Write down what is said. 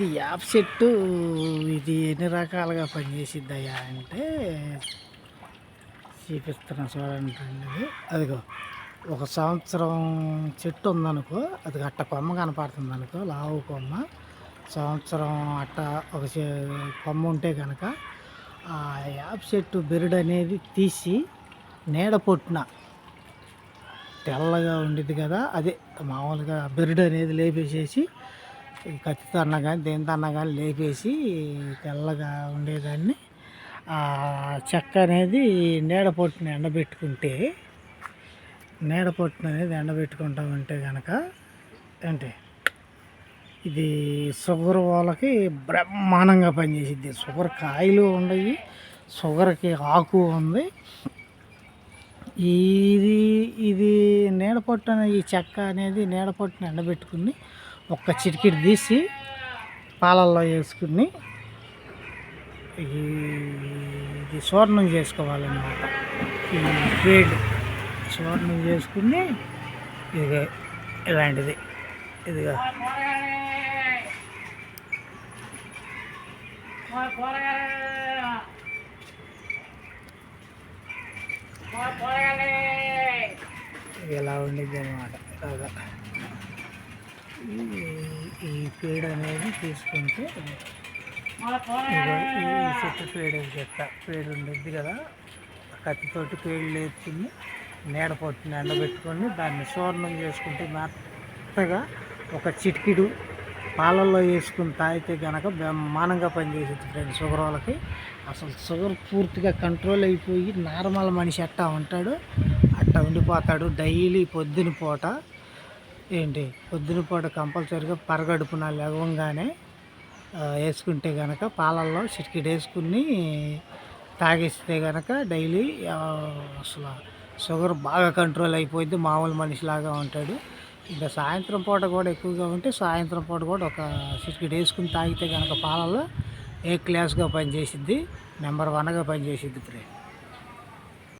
ఈ యాప్ చెట్టు ఇది ఎన్ని రకాలుగా పనిచేసిద్దయ్యా అంటే చూపిస్తున్నా చూడండి. అదిగో ఒక సంవత్సరం చెట్టు ఉందనుకో, అది అట్ట కొమ్మ కనపడుతుంది అనుకో, లావు కొమ్మ. సంవత్సరం అట్ట ఒక కొమ్మ ఉంటే కనుక ఆ యాప్ చెట్టు బెరడు అనేది తీసి నీడ పొట్టున తెల్లగా ఉండిద్ది కదా, అదే మామూలుగా బెరడు అనేది లేపేసేసి కత్తితో అన్నా కానీ దేనితో అన్నా కానీ లేపేసి తెల్లగా ఉండేదాన్ని చెక్క అనేది నీడ పొట్టున ఎండబెట్టుకుంటే, నీడ పొట్టున అనేది ఎండబెట్టుకుంటామంటే కనుక అంటే ఇది షుగర్ వాళ్ళకి బ్రహ్మాండంగా పనిచేసిద్ది. షుగర్ కాయలు ఉన్నాయి, షుగర్కి ఆకు ఉంది. ఇది ఇది నీడ పొట్టున ఈ చెక్క అనేది నీడ పొట్టున ఎండబెట్టుకుని ఒక్క చిటికెడు తీసి పాలల్లో వేసుకుని ఇది చూర్ణం చేసుకోవాలన్నమాట. ఈ పేడ్ చూర్ణం చేసుకుని ఇది ఇలాంటిది ఇదిగా ఇలా ఉండిద్ది అన్నమాట. ఈ పేడ అనేది తీసుకుంటే ఈ చెట్టు పేడ పేడు ఉండిద్ది కదా, కత్తితోటి పేడు లేపుకుని నీడ పొట్టుని ఎండబెట్టుకొని దాన్ని చూర్ణం చేసుకుంటే మెత్తగా ఒక చిటికిడు పాలల్లో వేసుకుని తాగితే కనుక బ్రహ్మాండంగా పనిచేసేది ఫ్రెండ్స్. షుగర్ వాళ్ళకి అసలు షుగర్ పూర్తిగా కంట్రోల్ అయిపోయి నార్మల్ మనిషి అట్టా ఉంటాడు, అట్టా ఉండిపోతాడు. డైలీ పొద్దున పూట కంపల్సరీగా పరగడుపున లేవగానే వేసుకుంటే కనుక పాలల్లో చిటికెడు వేసుకుని తాగిస్తే కనుక డైలీ అసలు షుగర్ బాగా కంట్రోల్ అయిపోయింది, మామూలు మనిషిలాగా ఉంటాడు. ఇంకా సాయంత్రం పూట కూడా ఎక్కువగా ఉంటే సాయంత్రం పూట కూడా ఒక చిటికెడు వేసుకుని తాగితే కనుక పాలల్లో ఏ క్లాస్గా పనిచేసిద్ది, నెంబర్ 1గా పనిచేసిద్ది ఫ్రెండ్.